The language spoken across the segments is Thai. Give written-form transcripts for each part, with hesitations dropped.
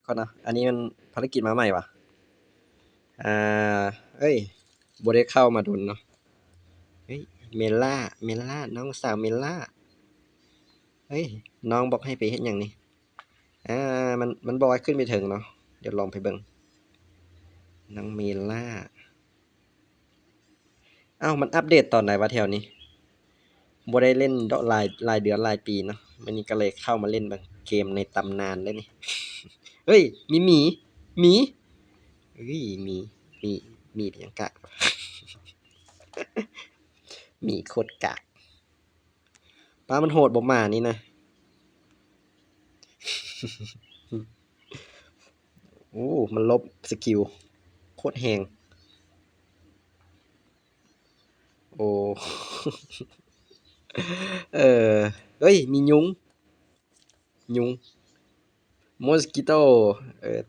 ก่อนนะอันนี้มันภารกิจมาใหม่วะอ่าเอ้ยบ่ได้เข้ามาโดนเนาะเฮ้ยเมล่าน้องสาวเมล่าเฮ้ยน้องบอกให้ไปเฮ็ดหยังนี่มันบอกให้ขึ้นไปถึงเนาะเดี๋ยวลองไปเบิ่งน้องเมล่าอ้าวมันอัปเดตตอนไหนวะแถวนี้บ่ได้เล่นดอกหลายเดือนหลายปีเนาะมันนี่ก็เลยเข้ามาเล่นบางเกมในตำนานเลยนี่เฮ้ยมีหมีเฮ้ยมีมีเพียงกะหมีโคตรกากป้ามันโหดบ่หมานี่นะโอ้มันลบสกิลโคตรแฮงโอ้เออเฮ้ยมียุงมอสกิโตเออ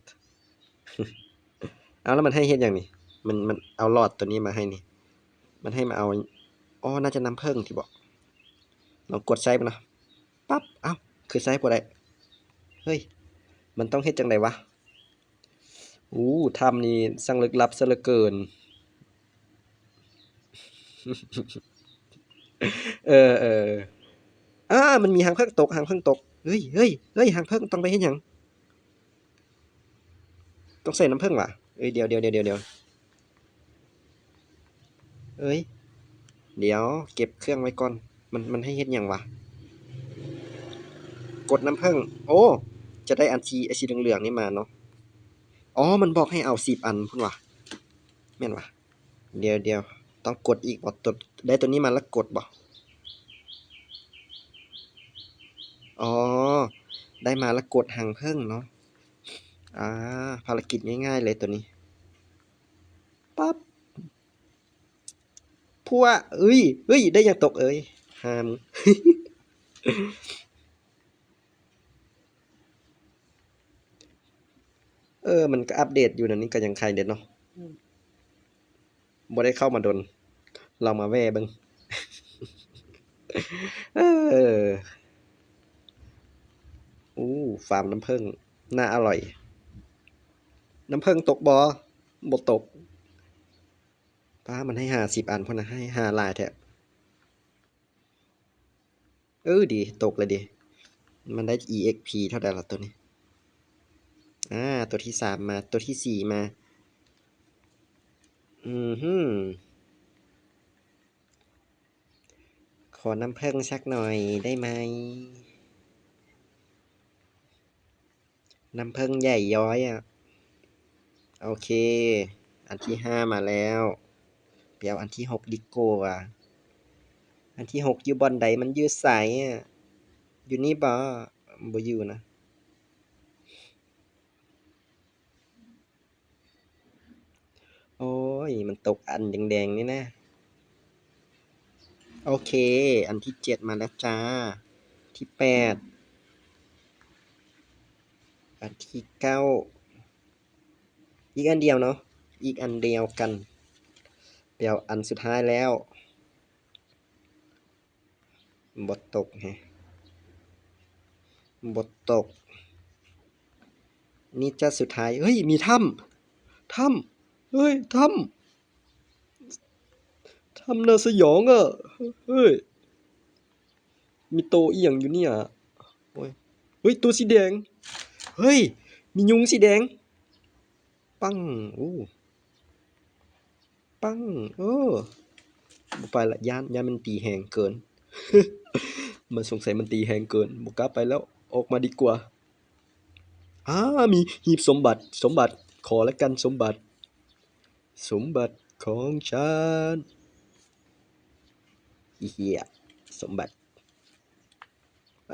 เอาแล้วมันให้เฮ็ดหยังนี่มันเอาหลอดตัวนี้มาให้นี่มันให้มาเอาอ๋อน่าจะน้ำผึ้งที่บอกลองกดใช้มันนะปั๊บเอ้าคือใช้บ่ได้เฮ้ยมันต้องเฮ็ดจังไดวะอู้ถ้ำนี่ช่างลึกลับซะเหลือเกินเออมันมีหางผึ้งตกเฮ้ยหางผึ้งต้องไปเฮ็ดหยังต้องใส่น้ำผึ้งว่ะเอ้ยเดี๋ยวเอ้ยเดี๋ยวเก็บเครื่องไว้ก่อนมันให้เฮ็ดหยังวะกดน้ำผึ้งโอ้จะได้อันที่ไอ้สีเหลืองๆนี่มาเนาะอ๋อมันบอกให้เอา10อันพุ่นว่ะแม่นว่ะเดี๋ยวต้องกดอีกบ่ตดได้ตัวนี้มาแล้วกดบ่อ๋อได้มาแล้วกดหางผึ้งเนาะอาภารกิจง่ายๆเลยตัวนี้ปั๊บพัวเอ้ยได้หยังตกเอ้ยห่ามึงมันก็อัปเดตอยู่นั่นนี่ก็ยังใครเด็ดเนาะบ่ได้เข้ามาโดนเรามาแว่เบิ่งเอออู้ฟาร์มน้ำผึ้งน่าอร่อยน้ำผึ้งตกบ่ตกป๊ามันให้50อันพุ่นน่ะให้หาหลายแท้ดีตกเลยดิมันได้ EXP เท่าใดล่ะตัวนี้ตัวที่3มาตัวที่4มาอือฮึขอน้ำผึ้งสักหน่อยได้ไหมน้ำผึ้งใหญ่ย้อยอะโอเคอันที่5มาแล้วไปเอาอันที่6ดีกว่าอันที่6อยู่บ่อนใดมันอยู่ไสอะอยู่นี่บ่อยู่นะโอ๊ยมันตกอันแดงๆนี่นะโอเคอันที่7มาแล้วจ้าที่8อันที่9อีกอันเดียวเนาะอีกอันเดียวกันไปเอาอันสุดท้ายแล้วบ่ตกแฮะบ่ตกนี่จะสุดท้ายเฮ้ยมีถ้ำเฮ้ยถ้ำน่าสยองอะเฮ้ยมีโตอีหยังอยู่เนี่ยโอ้ยเฮ้ยตัวสีแดงเฮ้ยมียุงสีแดงปังโอ้ปังเออบ่ไปละย้านมันตีแรงเกินมันสงสัยมันตีแรงเกินบ่กล้าไปแล้วออกมาดีกว่าอามีหีบสมบัติขอแล้วกันสมบัติของฉันอีเหี้ยสมบัติ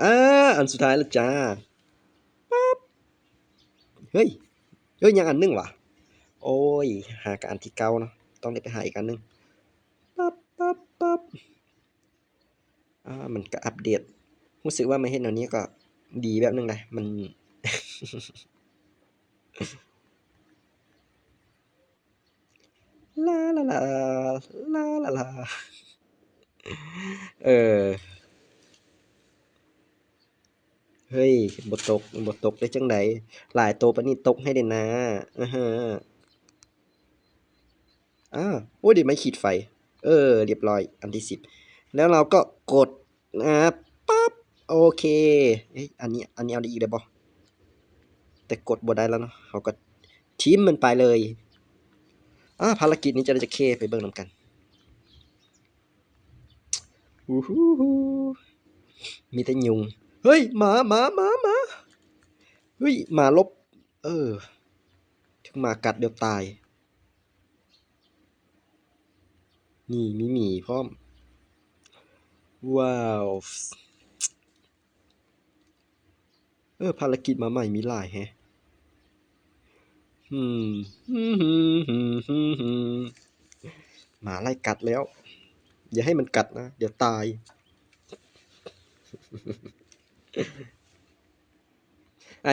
อาอันสุดท้ายแล้วจ้าเฮ้ยยังอันหนึ่งวะโอ้ยหากับอันที่เก่าเนาะต้องได้ไปหาอีกอันหนึ่งปั๊บมันก็อัปเดตรู้สึกว่ามาเฮ็ดแนวนี้ก็ดีแบบหนึ่งเลยมันลาลาลาลาลาลาเออ เฮ้ยบ่ตกได้จังใดหลายตัวปานนี้ตกให้ได้นะอะฮะอาโอ้ยได้ไม้ขีดไฟเรียบร้อยอันที่10แล้วเราก็กดนะครับปั๊บโอเคเอ๊ะอันนี้เอาได้อีกได้บ่แต่กดบ่ได้แล้วเนาะเราก็ทิ้มมันไปเลยภารกิจนี้จะได้จักเข้ไปเบิ่งนำกันวู้ฮู้ฮู้มีแต่ยุงเฮ้ยหมาเฮ้ยหมาลบเออถึงหมากัดเดี๋ยวตายนี่มีหมีพร้อมว้าวภารกิจมาใหม่มีหลายแฮะอืมหมาไล่กัดแล้วอย่าให้มันกัดนะเดี๋ยวตาย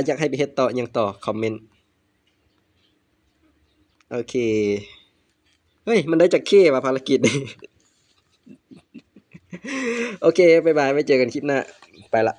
อยากให้ไปเฮ็ดต่อหยังต่อคอมเมนต์โอเคเฮ้ยมันได้จากเข้ว่ะภารกิจนี้โอเคบ๊ายบายไว้เจอกันคลิปหน้าไปละ